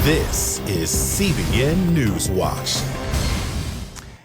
This is CBN NewsWatch.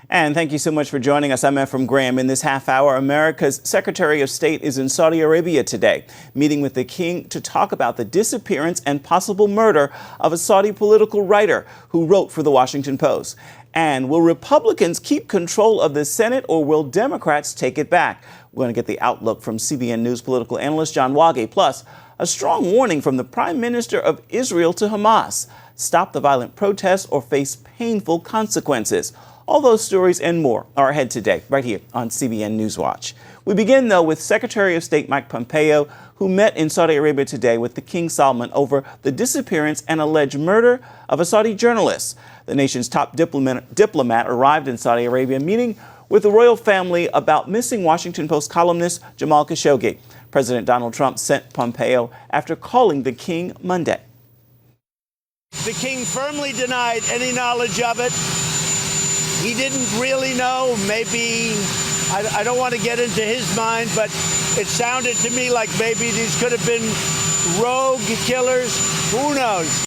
And thank you so much for joining us. I'm Ephraim Graham. In this half hour, America's Secretary of State is in Saudi Arabia today, meeting with the king to talk about the disappearance and possible murder of a Saudi political writer who wrote for the Washington Post. And will Republicans keep control of the Senate, or will Democrats take it back? We're going to get the outlook from CBN News political analyst John Wage, plus a strong warning from the Prime Minister of Israel to Hamas: stop the violent protests or face painful consequences. All those stories and more are ahead today, right here on CBN NewsWatch. We begin, though, with Secretary of State Mike Pompeo, who met in Saudi Arabia today with the King Salman over the disappearance and alleged murder of a Saudi journalist. The nation's top diplomat arrived in Saudi Arabia, meeting with the royal family about missing Washington Post columnist Jamal Khashoggi. President Donald Trump sent Pompeo after calling the king Monday. The king firmly denied any knowledge of it. He didn't really know. Maybe, I don't want to get into his mind, but it sounded to me like maybe these could have been rogue killers. Who knows?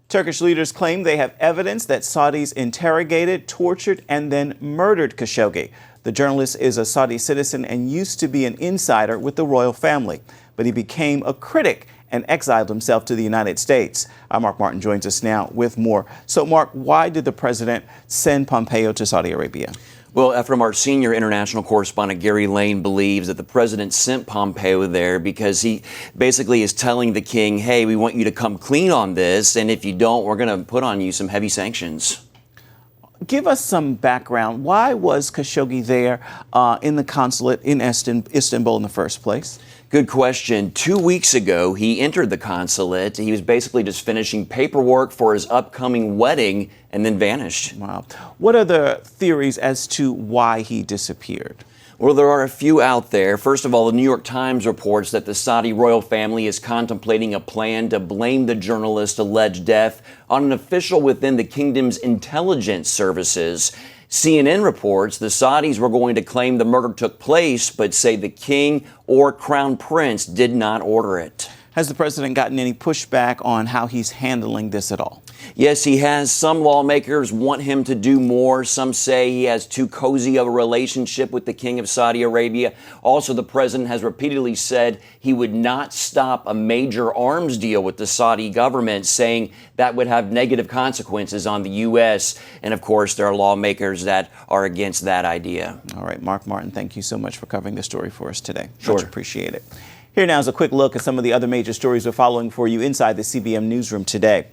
Turkish leaders claim they have evidence that Saudis interrogated, tortured, and then murdered Khashoggi. The journalist is a Saudi citizen and used to be an insider with the royal family, but he became a critic and exiled himself to the United States. Mark Martin joins us now with more. So, Mark, why did the president send Pompeo to Saudi Arabia? Well, Ephraim, our senior international correspondent Gary Lane believes that the president sent Pompeo there because he basically is telling the king, hey, we want you to come clean on this, and if you don't, we're going to put on you some heavy sanctions. Give us some background. Why was Khashoggi there in the consulate in Istanbul in the first place? Good question. 2 weeks ago, he entered the consulate. He was basically just finishing paperwork for his upcoming wedding and then vanished. Wow. What are the theories as to why he disappeared? Well, there are a few out there. First of all, the New York Times reports that the Saudi royal family is contemplating a plan to blame the journalist's alleged death on an official within the kingdom's intelligence services. CNN reports the Saudis were going to claim the murder took place, but say the king or crown prince did not order it. Has the president gotten any pushback on how he's handling this at all? Yes, he has. Some lawmakers want him to do more. Some say he has too cozy of a relationship with the King of Saudi Arabia. Also, the president has repeatedly said he would not stop a major arms deal with the Saudi government, saying that would have negative consequences on the U.S. And, of course, there are lawmakers that are against that idea. All right, Mark Martin, thank you so much for covering this story for us today. Sure. Much appreciate it. Here now is a quick look at some of the other major stories we're following for you inside the CBN newsroom today.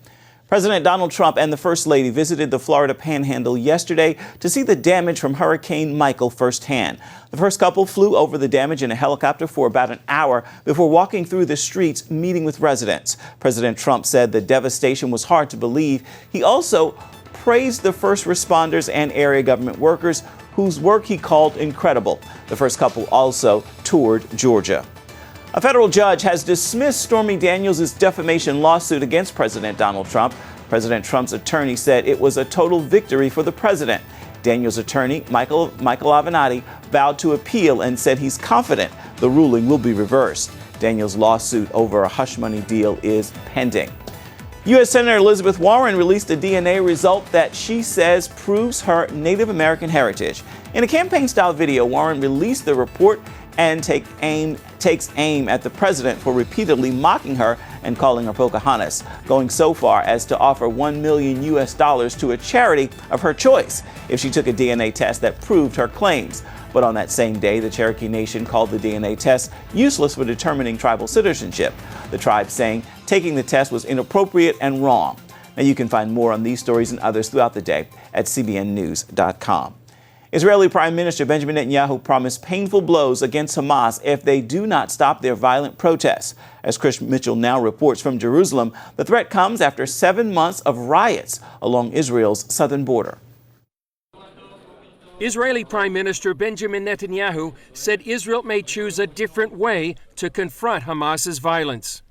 President Donald Trump and the First Lady visited the Florida Panhandle yesterday to see the damage from Hurricane Michael firsthand. The first couple flew over the damage in a helicopter for about an hour before walking through the streets, meeting with residents. President Trump said the devastation was hard to believe. He also praised the first responders and area government workers, whose work he called incredible. The first couple also toured Georgia. A federal judge has dismissed Stormy Daniels' defamation lawsuit against President Donald Trump. President Trump's attorney said it was a total victory for the president. Daniels' attorney, Michael Avenatti, vowed to appeal and said he's confident the ruling will be reversed. Daniels' lawsuit over a hush money deal is pending. U.S. Senator Elizabeth Warren released a DNA result that she says proves her Native American heritage. In a campaign-style video, Warren released the report and takes aim at the president for repeatedly mocking her and calling her Pocahontas, going so far as to offer $1 million to a charity of her choice if she took a DNA test that proved her claims. But on that same day, the Cherokee Nation called the DNA test useless for determining tribal citizenship, the tribe saying taking the test was inappropriate and wrong. Now, you can find more on these stories and others throughout the day at cbnnews.com. Israeli Prime Minister Benjamin Netanyahu promised painful blows against Hamas if they do not stop their violent protests. As Chris Mitchell now reports from Jerusalem, the threat comes after 7 months of riots along Israel's southern border. Israeli Prime Minister Benjamin Netanyahu said Israel may choose a different way to confront Hamas's violence.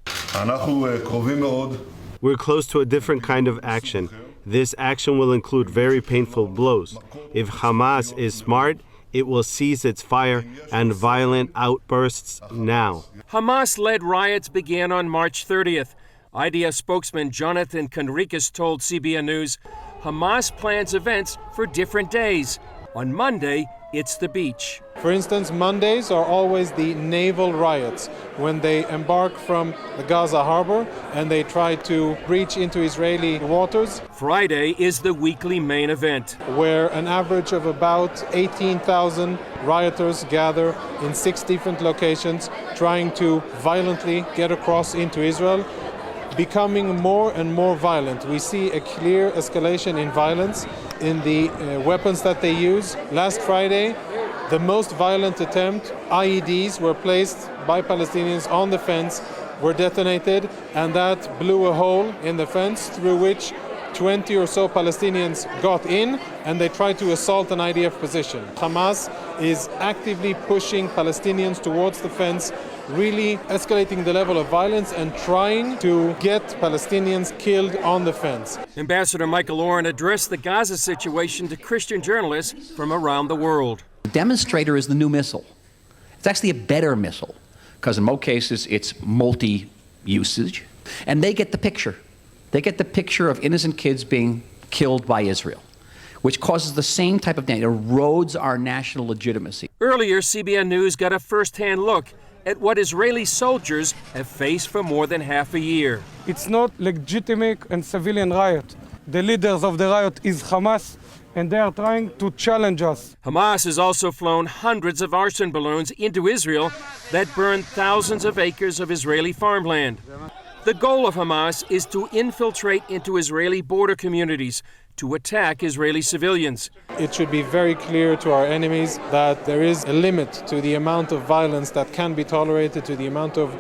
We're close to a different kind of action. This action will include very painful blows. If Hamas is smart, it will cease its fire and violent outbursts now. Hamas-led riots began on March 30th. IDF spokesman Jonathan Conricus told CBN News Hamas plans events for different days. On Monday, it's the beach. For instance, Mondays are always the naval riots, when they embark from the Gaza harbor and they try to breach into Israeli waters. Friday is the weekly main event, where an average of about 18,000 rioters gather in 6 different locations, trying to violently get across into Israel, becoming more and more violent. We see a clear escalation in violence in the weapons that they use. Last Friday, the most violent attempt, IEDs were placed by Palestinians on the fence, were detonated, and that blew a hole in the fence through which 20 or so Palestinians got in, and they tried to assault an IDF position. Hamas is actively pushing Palestinians towards the fence, really escalating the level of violence and trying to get Palestinians killed on the fence. Ambassador Michael Oren addressed the Gaza situation to Christian journalists from around the world. The demonstrator is the new missile. It's actually a better missile, because in most cases it's multi-usage, and they get the picture. They get the picture of innocent kids being killed by Israel, which causes the same type of damage. It erodes our national legitimacy. Earlier, CBN News got a first-hand look at what Israeli soldiers have faced for more than half a year. It's not legitimate and civilian riot. The leaders of the riot is Hamas, and they are trying to challenge us. Hamas has also flown hundreds of arson balloons into Israel that burned thousands of acres of Israeli farmland. The goal of Hamas is to infiltrate into Israeli border communities to attack Israeli civilians. It should be very clear to our enemies that there is a limit to the amount of violence that can be tolerated, to the amount of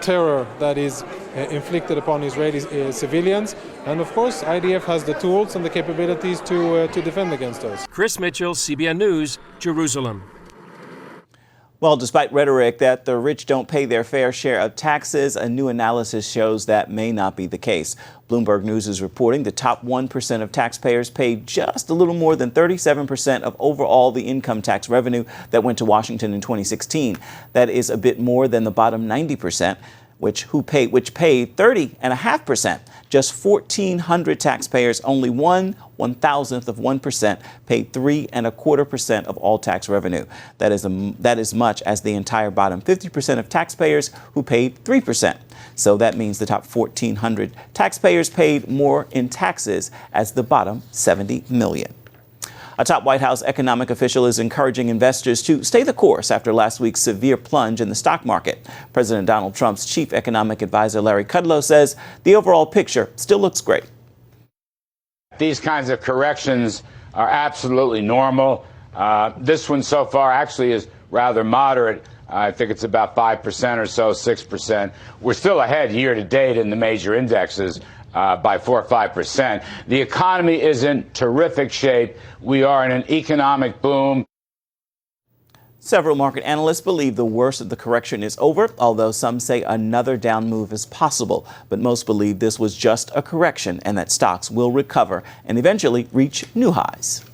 terror that is inflicted upon Israeli civilians. And of course, IDF has the tools and the capabilities to defend against those. Chris Mitchell, CBN News, Jerusalem. Well, despite rhetoric that the rich don't pay their fair share of taxes, a new analysis shows that may not be the case. Bloomberg News is reporting the top 1% of taxpayers paid just a little more than 37% of overall the income tax revenue that went to Washington in 2016. That is a bit more than the bottom 90%, which paid 30.5%. Just 1,400 taxpayers, only 1/1000th of 1%, paid 3.25% of all tax revenue. That is much as the entire bottom 50% of taxpayers who paid 3%. So that means the top 1,400 taxpayers paid more in taxes as the bottom 70 million. A top White House economic official is encouraging investors to stay the course after last week's severe plunge in the stock market. President Donald Trump's chief economic advisor, Larry Kudlow, says the overall picture still looks great. These kinds of corrections are absolutely normal. This one so far actually is rather moderate. I think it's about 5% or so, 6%. We're still ahead year to date in the major indexes by 4 or 5%. The economy is in terrific shape. We are in an economic boom. Several market analysts believe the worst of the correction is over, although some say another down move is possible. But most believe this was just a correction and that stocks will recover and eventually reach new highs.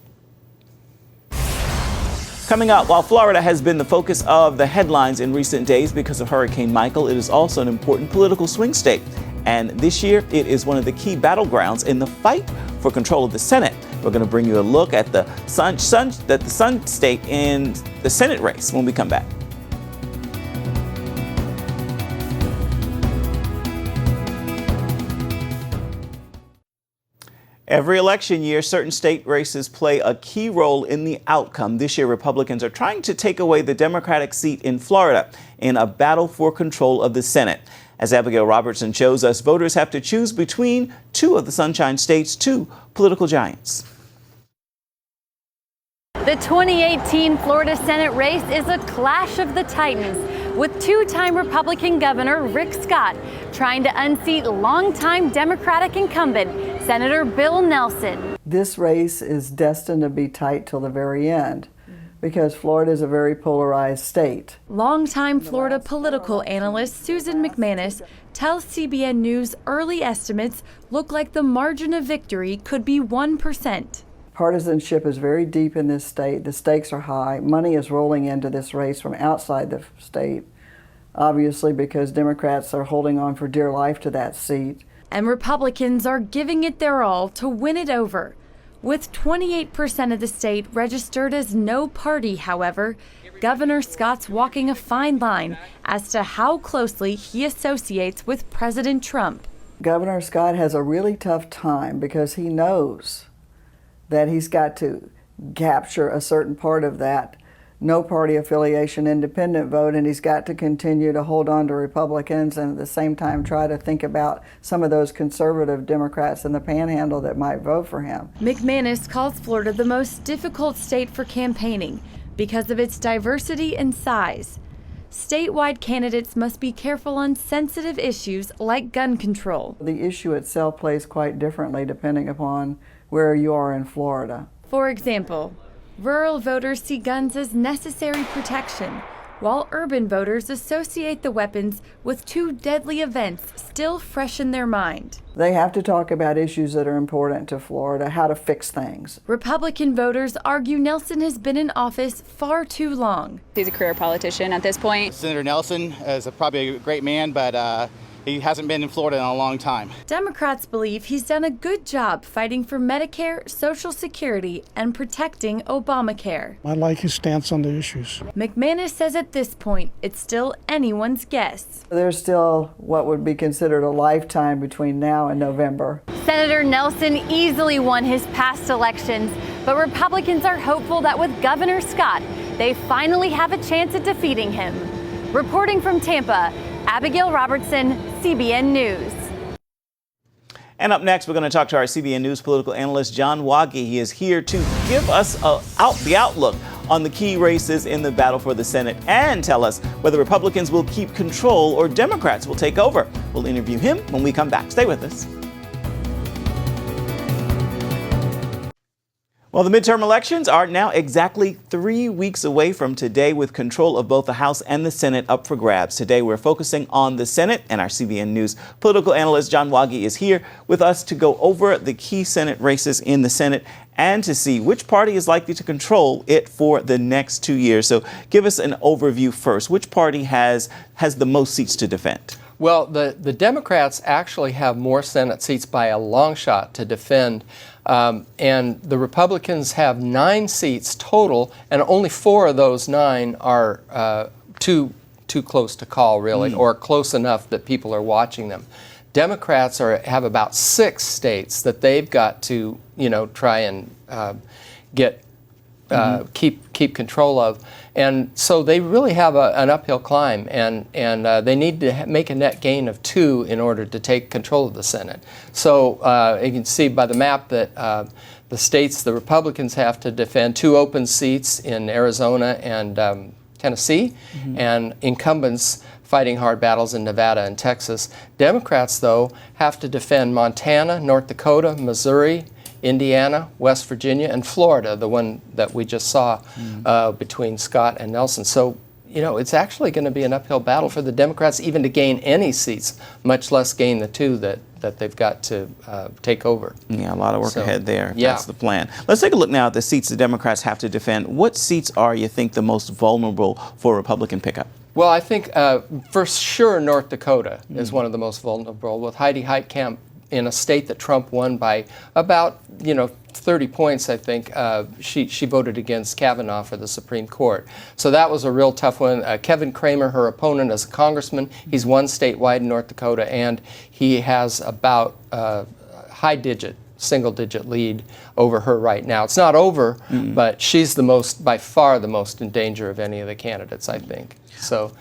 Coming up, while Florida has been the focus of the headlines in recent days because of Hurricane Michael, it is also an important political swing state. And this year, it is one of the key battlegrounds in the fight for control of the Senate. We're going to bring you a look at the Sun state in the Senate race when we come back. Every election year, certain state races play a key role in the outcome. This year, Republicans are trying to take away the Democratic seat in Florida in a battle for control of the Senate. As Abigail Robertson shows us, voters have to choose between two of the Sunshine State's two political giants. The 2018 Florida Senate race is a clash of the titans, with two-time Republican Governor Rick Scott trying to unseat longtime Democratic incumbent Senator Bill Nelson. This race is destined to be tight till the very end, because Florida is a very polarized state. Longtime Florida political analyst Susan McManus tells CBN News early estimates look like the margin of victory could be 1%. Partisanship is very deep in this state. The stakes are high. Money is rolling into this race from outside the state. obviously because Democrats are holding on for dear life to that seat. And Republicans are giving it their all to win it over. With 28% of the state registered as no party, however, Governor Scott's walking a fine line as to how closely he associates with President Trump. Governor Scott has a really tough time because he knows that he's got to capture a certain part of that no party affiliation independent vote, and he's got to continue to hold on to Republicans and at the same time try to think about some of those conservative Democrats in the panhandle that might vote for him. McManus calls Florida the most difficult state for campaigning because of its diversity and size. Statewide candidates must be careful on sensitive issues like gun control. The issue itself plays quite differently depending upon where you are in Florida. For example, rural voters see guns as necessary protection, while urban voters associate the weapons with two deadly events still fresh in their mind. They have to talk about issues that are important to Florida, how to fix things. Republican voters argue Nelson has been in office far too long. He's a career politician at this point. Senator Nelson is probably a great man, but he hasn't been in Florida in a long time. Democrats believe he's done a good job fighting for Medicare, Social Security, and protecting Obamacare. I like his stance on the issues. McManus says at this point, it's still anyone's guess. There's still what would be considered a lifetime between now and November. Senator Nelson easily won his past elections, but Republicans are hopeful that with Governor Scott, they finally have a chance at defeating him. Reporting from Tampa, Abigail Robertson, CBN News. And up next, we're going to talk to our CBN News political analyst, John Wage. He is here to give us the outlook on the key races in the battle for the Senate and tell us whether Republicans will keep control or Democrats will take over. We'll interview him when we come back. Stay with us. Well, the midterm elections are now exactly 3 weeks away from today, with control of both the House and the Senate up for grabs. Today, we're focusing on the Senate, and our CBN News political analyst John Wage is here with us to go over the key Senate races in the Senate and to see which party is likely to control it for the next 2 years. So give us an overview first. Which party has the most seats to defend? Well, the Democrats actually have more Senate seats by a long shot to defend. And the Republicans have 9 seats total, and only 4 of those 9 are too close to call, really, or close enough that people are watching them. Democrats have about 6 states that they've got to, try and keep control of, and so they really have an uphill climb, and they need to make a net gain of 2 in order to take control of the Senate. So you can see by the map that the states the Republicans have to defend 2 open seats in Arizona and Tennessee, and incumbents fighting hard battles in Nevada and Texas. Democrats, though, have to defend Montana, North Dakota, Missouri, Indiana, West Virginia, and Florida, the one that we just saw between Scott and Nelson. So, it's actually going to be an uphill battle for the Democrats even to gain any seats, much less gain the 2 that they've got to take over. Yeah, a lot of work ahead there. Yeah. That's the plan. Let's take a look now at the seats the Democrats have to defend. What seats are, you think, the most vulnerable for Republican pickup? Well, I think for sure North Dakota is one of the most vulnerable, with Heidi Heitkamp in a state that Trump won by about 30 points, I think. She voted against Kavanaugh for the Supreme Court. So that was a real tough one. Kevin Cramer, her opponent as a congressman, he's won statewide in North Dakota, and he has about single-digit lead over her right now. It's not over, but she's by far the most in danger of any of the candidates, I think. So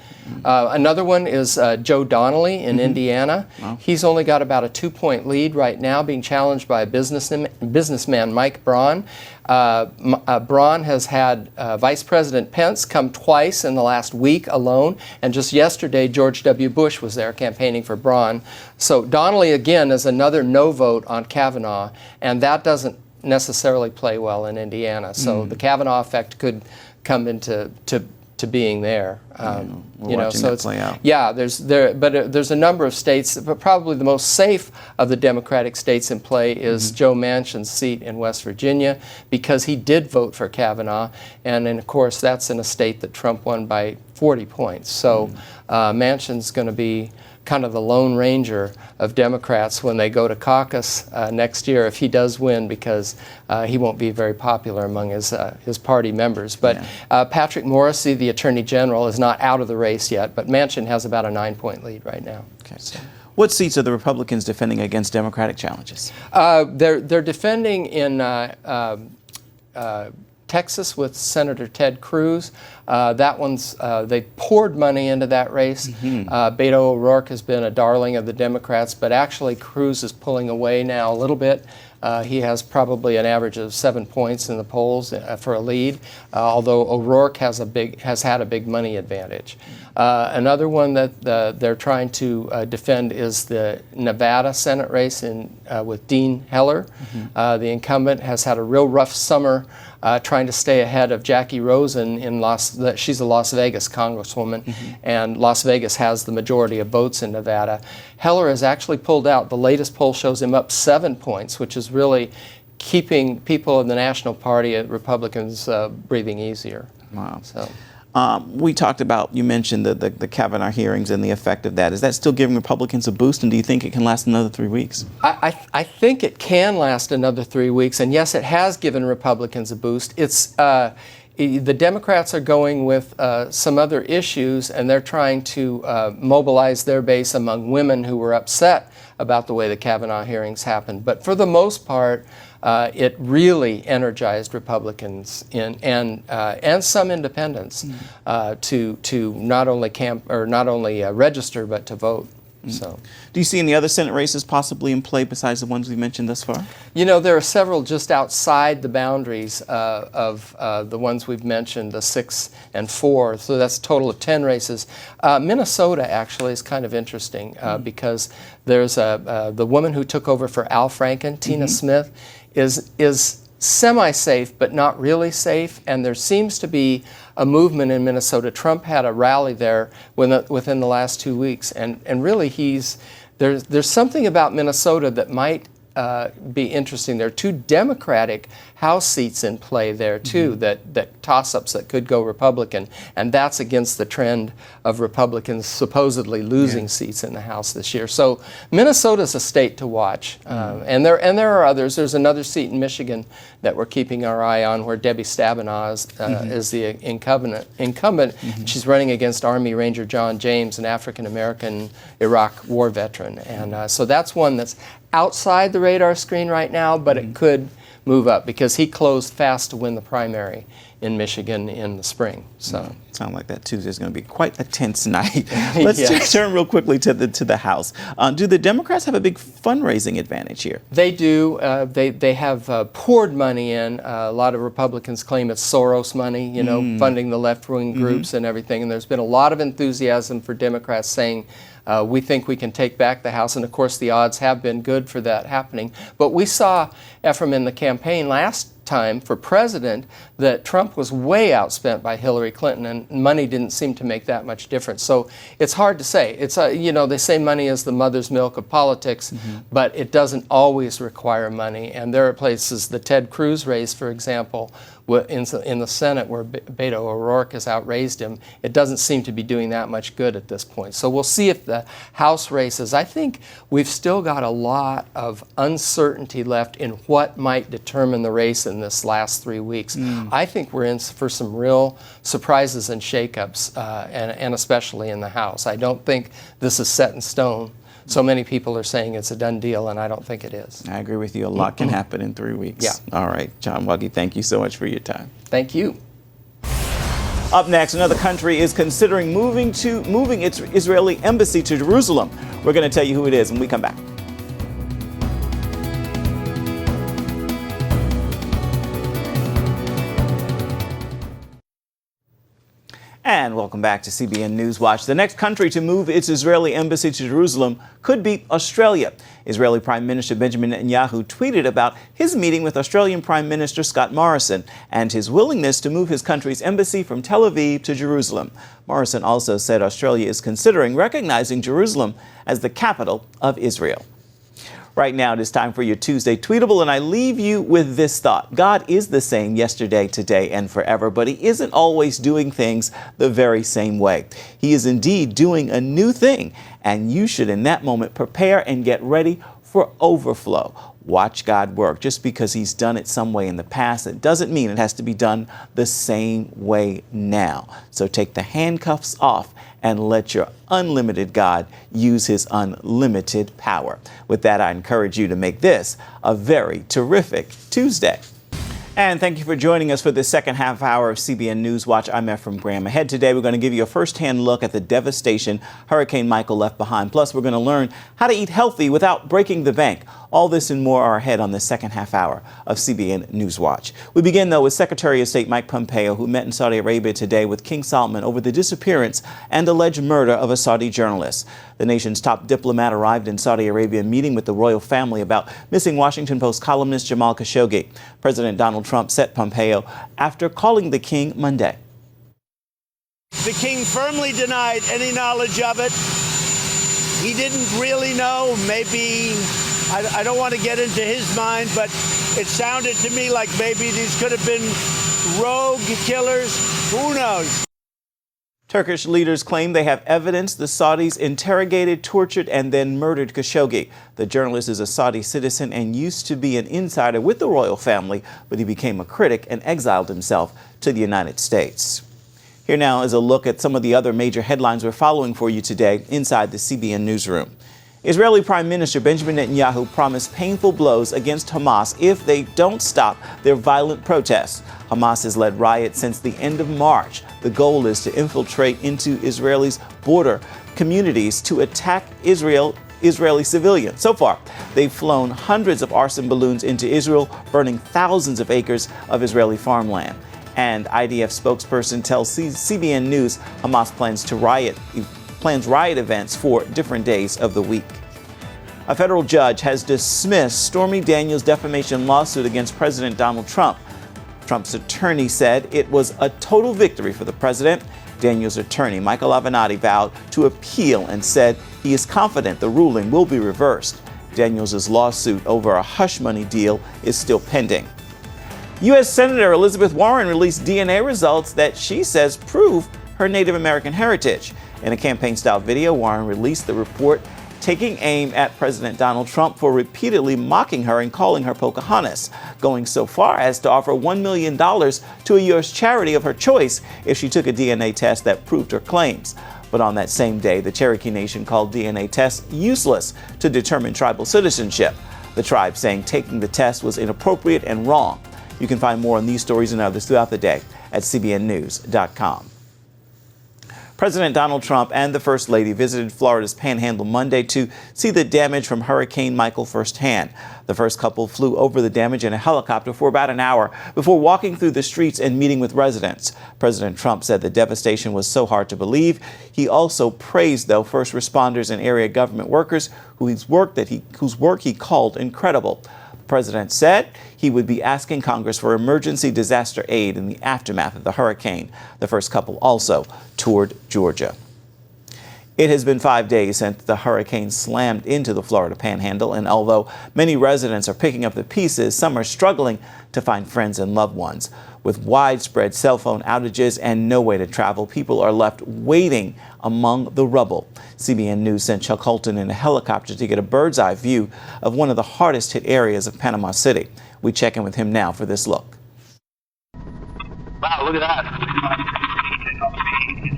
another one is Joe Donnelly in Indiana. Wow. He's only got about a 2-point lead right now, being challenged by a businessman, Mike Braun. Braun has had Vice President Pence come twice in the last week alone, and just yesterday George W. Bush was there campaigning for Braun. So Donnelly, again, is another no vote on Kavanaugh, and that doesn't necessarily play well in Indiana. So the Kavanaugh effect could come into to being there. We're watching that play out. Yeah, there's a number of states, but probably the most safe of the Democratic states in play is Joe Manchin's seat in West Virginia, because he did vote for Kavanaugh, and of course that's in a state that Trump won by 40 points. So Manchin's going to be kind of the Lone Ranger of Democrats when they go to caucus next year, if he does win, because he won't be very popular among his party members. But Patrick Morrisey, the Attorney General, is not out of the race yet, but Manchin has about a 9-point lead right now. Okay. So. What seats are the Republicans defending against Democratic challenges? They're defending in Texas with Senator Ted Cruz. That one's, they poured money into that race. Beto O'Rourke has been a darling of the Democrats, but actually Cruz is pulling away now a little bit. He has probably an average of 7 points in the polls for a lead, although O'Rourke has had a big money advantage. Another one that they're trying to defend is the Nevada Senate race with Dean Heller. The incumbent has had a real rough summer trying to stay ahead of Jackie Rosen she's a Las Vegas congresswoman, and Las Vegas has the majority of votes in Nevada. Heller has actually pulled out. The latest poll shows him up 7 points, which is really keeping people in the National Party, Republicans, breathing easier. Wow. So. We talked about, you mentioned the Kavanaugh hearings and the effect of that. Is that still giving Republicans a boost, and do you think it can last another 3 weeks? I think it can last another 3 weeks, and yes, it has given Republicans a boost. It's the Democrats are going with some other issues, and they're trying to mobilize their base among women who were upset about the way the Kavanaugh hearings happened. But for the most part, it really energized Republicans and some independents to not only register but to vote. So, do you see any other Senate races possibly in play besides the ones we mentioned thus far? You know, there are several just outside the boundaries of the ones we've mentioned, the 6 and 4. So that's a total of 10 races. Minnesota actually is kind of interesting because there's the woman who took over for Al Franken, Tina Smith, is semi-safe but not really safe, and there seems to be a movement in Minnesota. Trump had a rally there within the last 2 weeks, and really there's something about Minnesota that might be interesting. There are 2 Democratic House seats in play there too, that toss-ups that could go Republican, and that's against the trend of Republicans supposedly losing seats in the House this year. So Minnesota's a state to watch, and there are others. There's another seat in Michigan that we're keeping our eye on, where Debbie Stabenow is the incumbent. She's running against Army Ranger John James, an African-American Iraq war veteran, and so that's one that's outside the radar screen right now, but it could move up because he closed fast to win the primary in Michigan in the spring. So sound like that Tuesday is going to be quite a tense night. Let's just turn real quickly to the House. Do the Democrats have a big fundraising advantage here? They do. They have poured money in. A lot of Republicans claim it's Soros money, you know, funding the left-wing groups and everything. And there's been a lot of enthusiasm for Democrats saying, we think we can take back the House, and of course the odds have been good for that happening. But we saw, Ephraim, in the campaign last time for president that Trump was way outspent by Hillary Clinton, and money didn't seem to make that much difference. So it's hard to say. It's you know, they say money is the mother's milk of politics, but it doesn't always require money. And there are places, the Ted Cruz race, for example, in the Senate where Beto O'Rourke has outraised him, it doesn't seem to be doing that much good at this point. So we'll see if the House races, I think we've still got a lot of uncertainty left in what might determine the race in this last 3 weeks. I think we're in for some real surprises and shakeups, and especially in the House. I don't think this is set in stone. So many people are saying it's a done deal, and I don't think it is. I agree with you. A lot can happen in 3 weeks. Yeah. All right. John Wuggy, thank you so much for your time. Thank you. Up next, another country is considering moving its Israeli embassy to Jerusalem. We're going to tell you who it is when we come back. And welcome back to CBN NewsWatch. The next country to move its Israeli embassy to Jerusalem could be Australia. Israeli Prime Minister Benjamin Netanyahu tweeted about his meeting with Australian Prime Minister Scott Morrison and his willingness to move his country's embassy from Tel Aviv to Jerusalem. Morrison also said Australia is considering recognizing Jerusalem as the capital of Israel. Right now, it is time for your Tuesday Tweetable, and I leave you with this thought. God is the same yesterday, today, and forever, but he isn't always doing things the very same way. He is indeed doing a new thing, and you should in that moment prepare and get ready for overflow. Watch God work. Just because he's done it some way in the past, it doesn't mean it has to be done the same way now. So take the handcuffs off and let your unlimited God use his unlimited power. With that, I encourage you to make this a very terrific Tuesday. And thank you for joining us for the second half hour of CBN NewsWatch. I'm Ephraim Graham. Ahead today, we're going to give you a first-hand look at the devastation Hurricane Michael left behind. Plus, we're going to learn how to eat healthy without breaking the bank. All this and more are ahead on the second half hour of CBN NewsWatch. We begin, though, with Secretary of State Mike Pompeo, who met in Saudi Arabia today with King Salman over the disappearance and alleged murder of a Saudi journalist. The nation's top diplomat arrived in Saudi Arabia meeting with the royal family about missing Washington Post columnist Jamal Khashoggi. President Donald Trump set Pompeo after calling the king Monday. The king firmly denied any knowledge of it. He didn't really know. Maybe, I don't want to get into his mind, but it sounded to me like maybe these could have been rogue killers. Who knows? Turkish leaders claim they have evidence the Saudis interrogated, tortured, and then murdered Khashoggi. The journalist is a Saudi citizen and used to be an insider with the royal family, but he became a critic and exiled himself to the United States. Here now is a look at some of the other major headlines we're following for you today inside the CBN newsroom. Israeli Prime Minister Benjamin Netanyahu promised painful blows against Hamas if they don't stop their violent protests. Hamas has led riots since the end of March. The goal is to infiltrate into Israelis' border communities to attack Israeli civilians. So far, they've flown hundreds of arson balloons into Israel, burning thousands of acres of Israeli farmland. And IDF spokesperson tells CBN News Hamas plans riot events for different days of the week. A federal judge has dismissed Stormy Daniels' defamation lawsuit against President Donald Trump. Trump's attorney said it was a total victory for the president. Daniels' attorney, Michael Avenatti, vowed to appeal and said he is confident the ruling will be reversed. Daniels' lawsuit over a hush money deal is still pending. U.S. Senator Elizabeth Warren released DNA results that she says prove her Native American heritage. In a campaign-style video, Warren released the report taking aim at President Donald Trump for repeatedly mocking her and calling her Pocahontas, going so far as to offer $1 million to a U.S. charity of her choice if she took a DNA test that proved her claims. But on that same day, the Cherokee Nation called DNA tests useless to determine tribal citizenship, the tribe saying taking the test was inappropriate and wrong. You can find more on these stories and others throughout the day at cbnnews.com. President Donald Trump and the First Lady visited Florida's Panhandle Monday to see the damage from Hurricane Michael firsthand. The first couple flew over the damage in a helicopter for about an hour before walking through the streets and meeting with residents. President Trump said the devastation was so hard to believe. He also praised, though, first responders and area government workers whose work he called incredible. The president said he would be asking Congress for emergency disaster aid in the aftermath of the hurricane. The first couple also toured Georgia. It has been 5 days since the hurricane slammed into the Florida Panhandle, and although many residents are picking up the pieces, some are struggling to find friends and loved ones. With widespread cell phone outages and no way to travel, people are left waiting among the rubble. CBN News sent Chuck Holton in a helicopter to get a bird's-eye view of one of the hardest-hit areas of Panama City. We check in with him now for this look. Wow, look at that.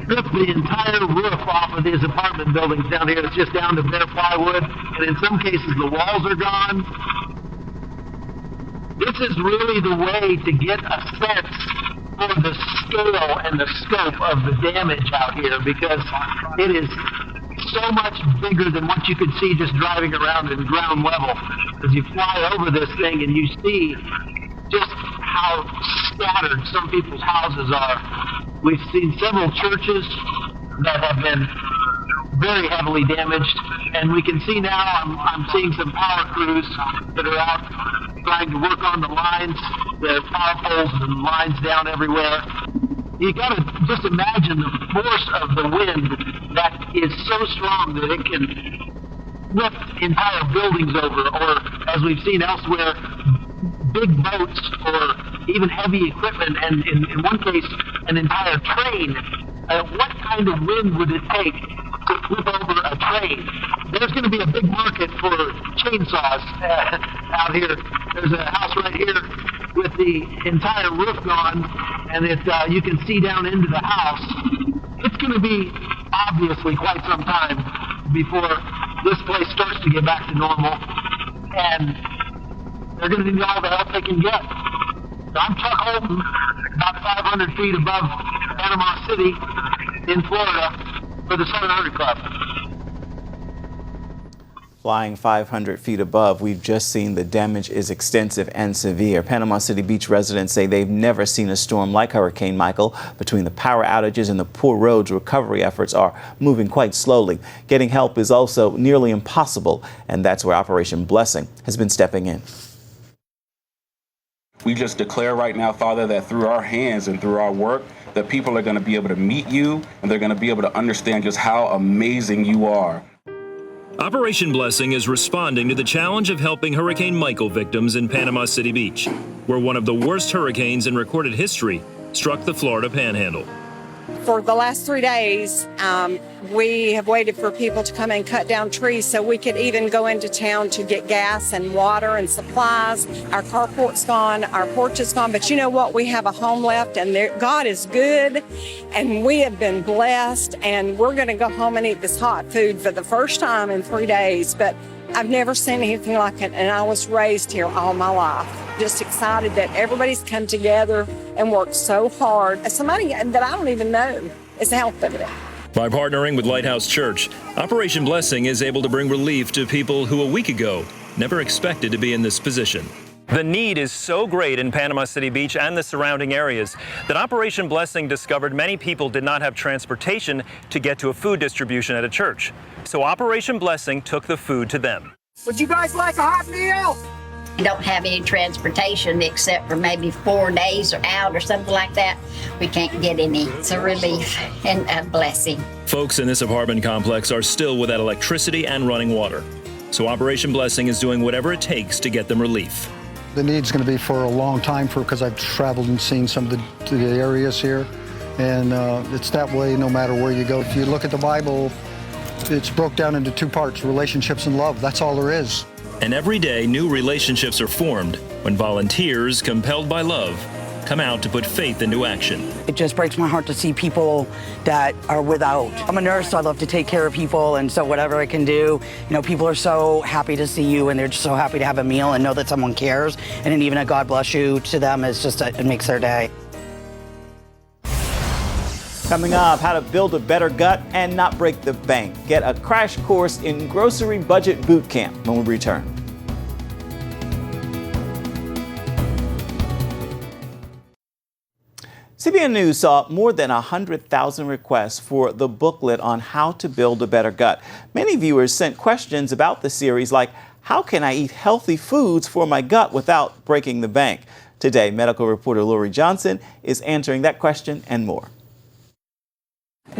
Stripped the entire roof off of these apartment buildings down here. It's just down to bare plywood, and in some cases the walls are gone. This is really the way to get a sense for the scale and the scope of the damage out here, because it is so much bigger than what you could see just driving around in ground level. As you fly over this thing and you see just how scattered some people's houses are. We've seen several churches that have been very heavily damaged, and we can see now, I'm seeing some power crews that are out trying to work on the lines. There are power poles and lines down everywhere. You got to just imagine the force of the wind that is so strong that it can lift entire buildings over, or as we've seen elsewhere, big boats or even heavy equipment, and in one case, an entire train. What kind of wind would it take to flip over a train? There's going to be a big market for chainsaws out here. There's a house right here with the entire roof gone, and you can see down into the house. It's going to be obviously quite some time before this place starts to get back to normal, and they're going to need all the help they can get. So I'm Chuck Holton, about 500 feet above Panama City in Florida for the 700 Club. Flying 500 feet above, we've just seen the damage is extensive and severe. Panama City Beach residents say they've never seen a storm like Hurricane Michael. Between the power outages and the poor roads, recovery efforts are moving quite slowly. Getting help is also nearly impossible, and that's where Operation Blessing has been stepping in. We just declare right now, Father, that through our hands and through our work, that people are going to be able to meet you, and they're going to be able to understand just how amazing you are. Operation Blessing is responding to the challenge of helping Hurricane Michael victims in Panama City Beach, where one of the worst hurricanes in recorded history struck the Florida Panhandle. For the last 3 days, we have waited for people to come and cut down trees so we could even go into town to get gas and water and supplies. Our carport's gone, our porch is gone, but you know what? We have a home left, and God is good, and we have been blessed, and we're going to go home and eat this hot food for the first time in 3 days. But I've never seen anything like it, and I was raised here all my life. Just excited that everybody's come together and worked so hard. Somebody that I don't even know is helping me. By partnering with Lighthouse Church, Operation Blessing is able to bring relief to people who a week ago never expected to be in this position. The need is so great in Panama City Beach and the surrounding areas that Operation Blessing discovered many people did not have transportation to get to a food distribution at a church. So Operation Blessing took the food to them. Would you guys like a hot meal? We don't have any transportation except for maybe 4 days or out or something like that. We can't get any. It's a relief and a blessing. Folks in this apartment complex are still without electricity and running water. So Operation Blessing is doing whatever it takes to get them relief. The need's going to be for a long time because I've traveled and seen some of the areas here. And it's that way no matter where you go. If you look at the Bible, it's broke down into two parts, relationships and love. That's all there is. And every day, new relationships are formed when volunteers, compelled by love, come out to put faith into action. It just breaks my heart to see people that are without. I'm a nurse, so I love to take care of people, and so whatever I can do, people are so happy to see you, and they're just so happy to have a meal and know that someone cares, and then even a God bless you to them is just, it makes their day. Coming up, how to build a better gut and not break the bank. Get a crash course in grocery budget boot camp when we return. CBN News saw more than 100,000 requests for the booklet on how to build a better gut. Many viewers sent questions about the series like, how can I eat healthy foods for my gut without breaking the bank? Today, medical reporter Lori Johnson is answering that question and more.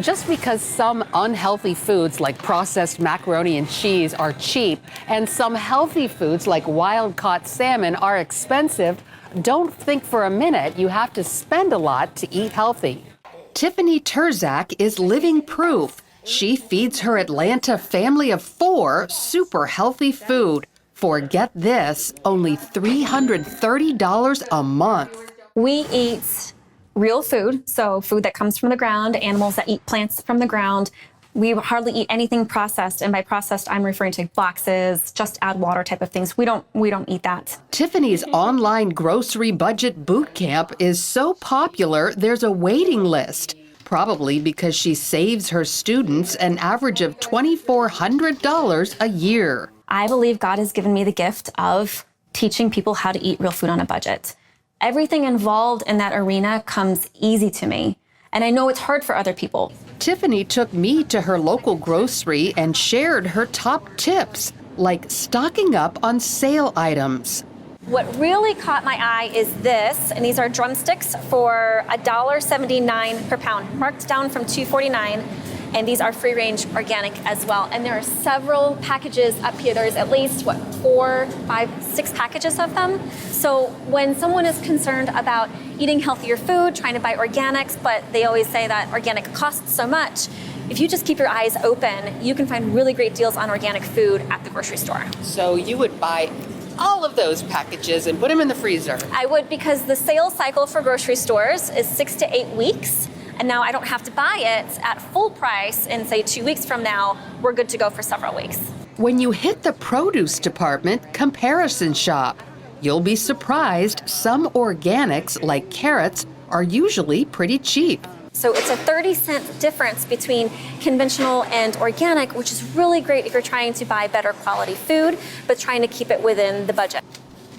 Just because some unhealthy foods like processed macaroni and cheese are cheap and some healthy foods like wild-caught salmon are expensive, don't think for a minute you have to spend a lot to eat healthy. Tiffany Terzak is living proof. She feeds her Atlanta family of 4 super healthy food for, get this, only $330 a month. We eat real food, so food that comes from the ground, animals that eat plants from the ground. We hardly eat anything processed, and by processed, I'm referring to boxes, just add water type of things. We don't eat that. Tiffany's online grocery budget boot camp is so popular, there's a waiting list. Probably because she saves her students an average of $2,400 a year. I believe God has given me the gift of teaching people how to eat real food on a budget. Everything involved in that arena comes easy to me. And I know it's hard for other people. Tiffany took me to her local grocery and shared her top tips, like stocking up on sale items. What really caught my eye is this, and these are drumsticks for $1.79 per pound, marked down from $2.49, and these are free-range organic as well. And there are several packages up here. There's at least, 4, 5, 6 packages of them. So when someone is concerned about eating healthier food, trying to buy organics, but they always say that organic costs so much, if you just keep your eyes open, you can find really great deals on organic food at the grocery store. So you would buy all of those packages and put them in the freezer? I would, because the sales cycle for grocery stores is 6 to 8 weeks. And now I don't have to buy it at full price and say 2 weeks from now, we're good to go for several weeks. When you hit the produce department, comparison shop. You'll be surprised some organics, like carrots, are usually pretty cheap. So it's a 30-cent difference between conventional and organic, which is really great if you're trying to buy better quality food, but trying to keep it within the budget.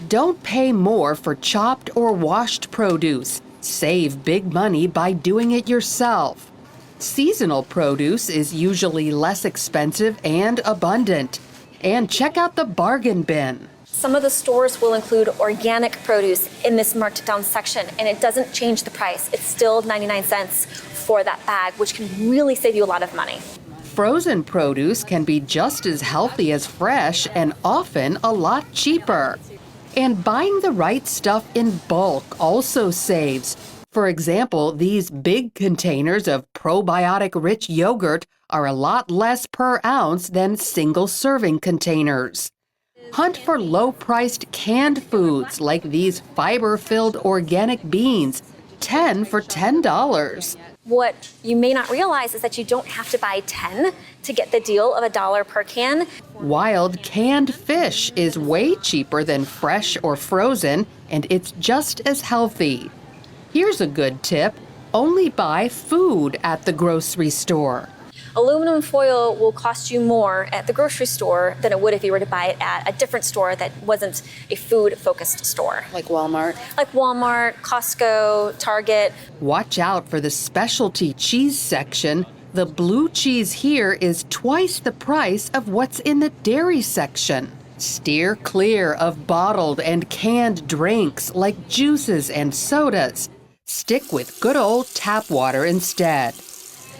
Don't pay more for chopped or washed produce. Save big money by doing it yourself. Seasonal produce is usually less expensive and abundant. And check out the bargain bin. Some of the stores will include organic produce in this marked down section, and it doesn't change the price. It's still 99 cents for that bag, which can really save you a lot of money. Frozen produce can be just as healthy as fresh and often a lot cheaper. And buying the right stuff in bulk also saves. For example, these big containers of probiotic-rich yogurt are a lot less per ounce than single-serving containers. Hunt for low-priced canned foods like these fiber-filled organic beans, 10 for $10. What you may not realize is that you don't have to buy 10 to get the deal of $1 per can. Wild canned fish is way cheaper than fresh or frozen, and it's just as healthy. Here's a good tip: only buy food at the grocery store. Aluminum foil will cost you more at the grocery store than it would if you were to buy it at a different store that wasn't a food-focused store. Like Walmart? Like Walmart, Costco, Target. Watch out for the specialty cheese section. The blue cheese here is twice the price of what's in the dairy section. Steer clear of bottled and canned drinks like juices and sodas. Stick with good old tap water instead.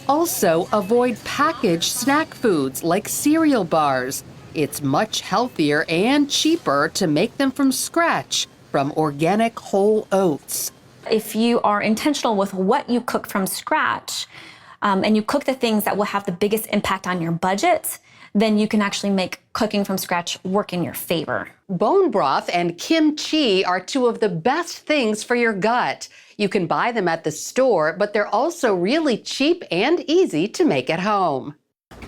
Also, avoid packaged snack foods like cereal bars. It's much healthier and cheaper to make them from scratch from organic whole oats. If you are intentional with what you cook from scratch, and you cook the things that will have the biggest impact on your budget, then you can actually make cooking from scratch work in your favor. Bone broth and kimchi are two of the best things for your gut. You can buy them at the store, but they're also really cheap and easy to make at home.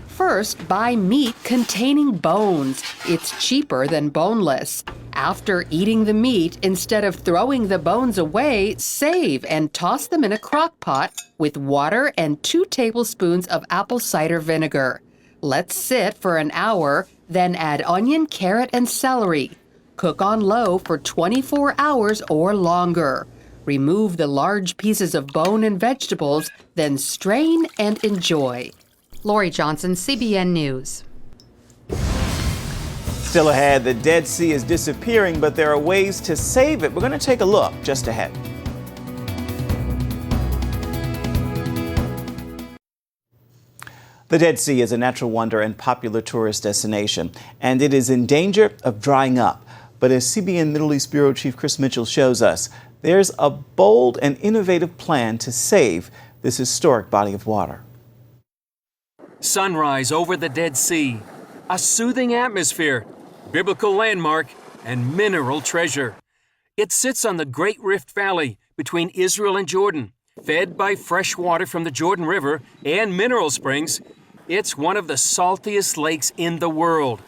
First, buy meat containing bones. It's cheaper than boneless. After eating the meat, instead of throwing the bones away, save and toss them in a crock pot with water and 2 tablespoons of apple cider vinegar. Let sit for an hour, then add onion, carrot, and celery. Cook on low for 24 hours or longer. Remove the large pieces of bone and vegetables, then strain and enjoy. Lori Johnson, CBN News. Still ahead, the Dead Sea is disappearing, but there are ways to save it. We're going to take a look just ahead. The Dead Sea is a natural wonder and popular tourist destination, and it is in danger of drying up. But as CBN Middle East Bureau Chief Chris Mitchell shows us, there's a bold and innovative plan to save this historic body of water. Sunrise over the Dead Sea, a soothing atmosphere, biblical landmark, and mineral treasure. It sits on the Great Rift Valley between Israel and Jordan. Fed by fresh water from the Jordan River and mineral springs, it's one of the saltiest lakes in the world.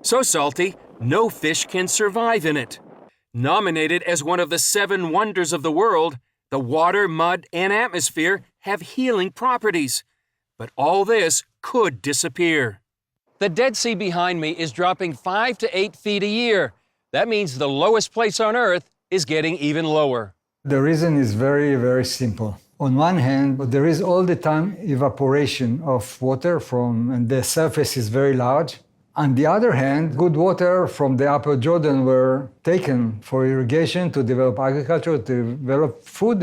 So salty, no fish can survive in it. Nominated as one of the 7 wonders of the world, the water, mud, and atmosphere have healing properties. But all this could disappear. The Dead Sea behind me is dropping 5 to 8 feet a year. That means the lowest place on Earth is getting even lower. The reason is very, very simple. On one hand, there is all the time evaporation of water and the surface is very large. On the other hand, good water from the Upper Jordan were taken for irrigation, to develop agriculture, to develop food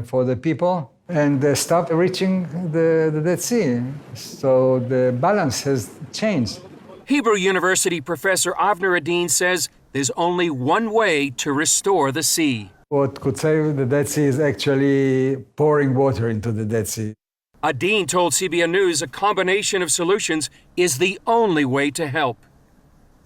for the people, and they stopped reaching the Dead Sea. So the balance has changed. Hebrew University professor Avner Adin says there's only one way to restore the sea. What could save the Dead Sea is actually pouring water into the Dead Sea. Adin told CBN News a combination of solutions is the only way to help.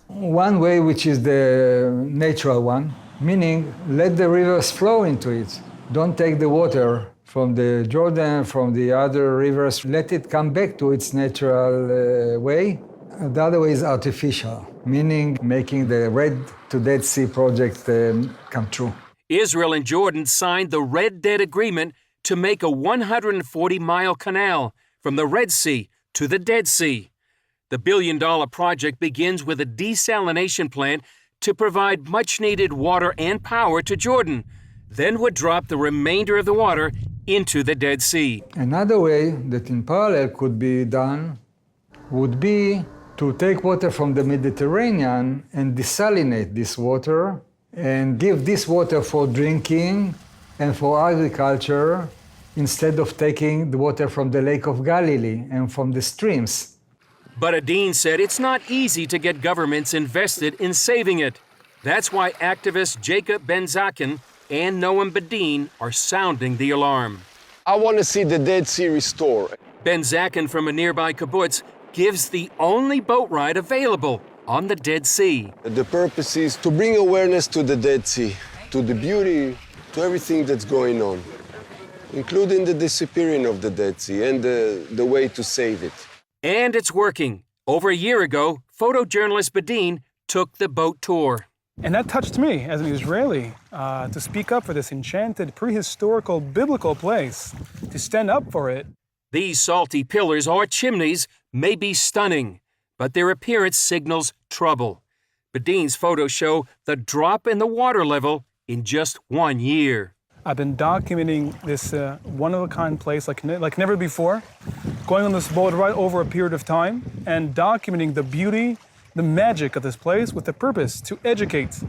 One way, which is the natural one, meaning let the rivers flow into it. Don't take the water from the Jordan, from the other rivers. Let it come back to its natural way. The other way is artificial, meaning making the Red to Dead Sea project come true. Israel and Jordan signed the Red Dead Agreement to make a 140-mile canal from the Red Sea to the Dead Sea. The billion-dollar project begins with a desalination plant to provide much-needed water and power to Jordan, then would drop the remainder of the water into the Dead Sea. Another way that in parallel could be done would be to take water from the Mediterranean and desalinate this water and give this water for drinking and for agriculture instead of taking the water from the Lake of Galilee and from the streams. But Adin said it's not easy to get governments invested in saving it. That's why activists Jacob Ben Zaken and Noam Bedin are sounding the alarm. I want to see the Dead Sea restored. Ben Zaken from a nearby kibbutz gives the only boat ride available on the Dead Sea. The purpose is to bring awareness to the Dead Sea, to the beauty, to everything that's going on, including the disappearing of the Dead Sea and the way to save it. And it's working. Over a year ago, photojournalist Bedin took the boat tour. And that touched me as an Israeli to speak up for this enchanted, prehistorical, biblical place, to stand up for it. These salty pillars or chimneys may be stunning, but their appearance signals trouble. Bedin's photos show the drop in the water level in just 1 year. I've been documenting this one-of-a-kind place like never before, going on this boat right over a period of time and documenting the beauty, the magic of this place with the purpose to educate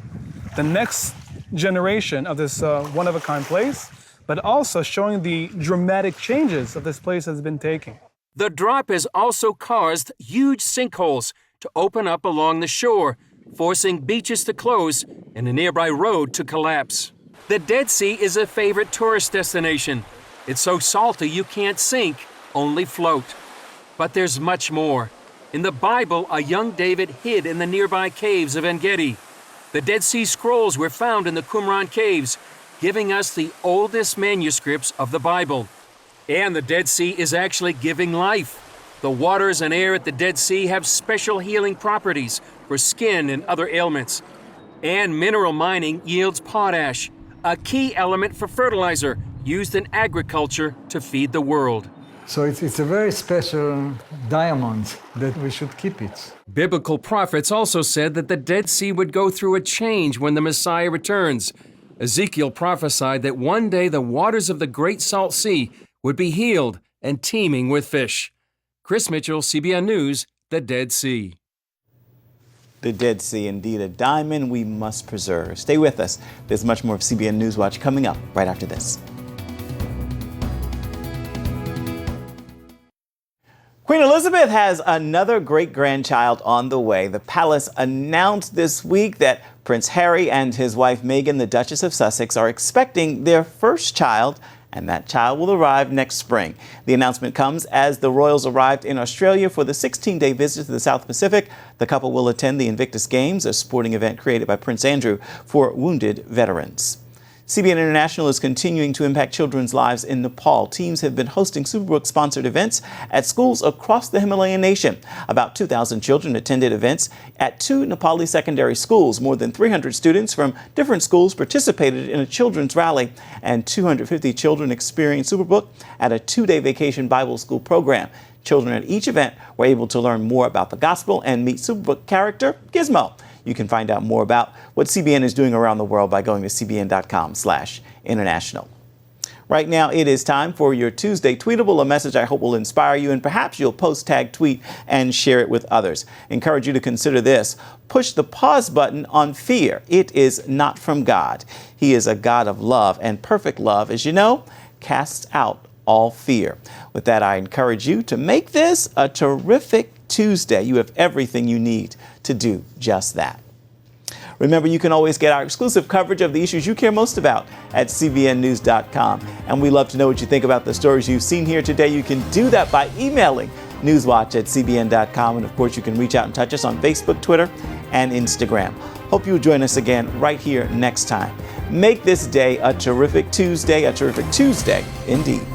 the next generation of this one-of-a-kind place, but also showing the dramatic changes of this place has been taking. The drop has also caused huge sinkholes to open up along the shore, forcing beaches to close and a nearby road to collapse. The Dead Sea is a favorite tourist destination. It's so salty you can't sink, only float. But there's much more. In the Bible, a young David hid in the nearby caves of En-Gedi. The Dead Sea Scrolls were found in the Qumran caves, giving us the oldest manuscripts of the Bible. And the Dead Sea is actually giving life. The waters and air at the Dead Sea have special healing properties for skin and other ailments. And mineral mining yields potash, a key element for fertilizer used in agriculture to feed the world. So it's a very special diamond that we should keep it. Biblical prophets also said that the Dead Sea would go through a change when the Messiah returns. Ezekiel prophesied that one day the waters of the Great Salt Sea would be healed and teeming with fish. Chris Mitchell, CBN News, the Dead Sea. The Dead Sea, indeed a diamond we must preserve. Stay with us. There's much more of CBN Newswatch coming up right after this. Queen Elizabeth has another great-grandchild on the way. The palace announced this week that Prince Harry and his wife Meghan, the Duchess of Sussex, are expecting their first child, and that child will arrive next spring. The announcement comes as the royals arrived in Australia for the 16-day visit to the South Pacific. The couple will attend the Invictus Games, a sporting event created by Prince Andrew for wounded veterans. CBN International is continuing to impact children's lives in Nepal. Teams have been hosting Superbook-sponsored events at schools across the Himalayan nation. About 2,000 children attended events at 2 Nepali secondary schools. More than 300 students from different schools participated in a children's rally, and 250 children experienced Superbook at a 2-day vacation Bible school program. Children at each event were able to learn more about the gospel and meet Superbook character Gizmo. You can find out more about what CBN is doing around the world by going to cbn.com/international. Right now, it is time for your Tuesday Tweetable, a message I hope will inspire you, and perhaps you'll post, tag, tweet, and share it with others. Encourage you to consider this. Push the pause button on fear. It is not from God. He is a God of love, and perfect love, as you know, casts out all fear. With that, I encourage you to make this a terrific Tuesday. You have everything you need to do just that. Remember, you can always get our exclusive coverage of the issues you care most about at cbnnews.com. And we love to know what you think about the stories you've seen here today. You can do that by emailing newswatch@cbn.com. And of course, you can reach out and touch us on Facebook, Twitter, and Instagram. Hope you'll join us again right here next time. Make this day a terrific Tuesday indeed.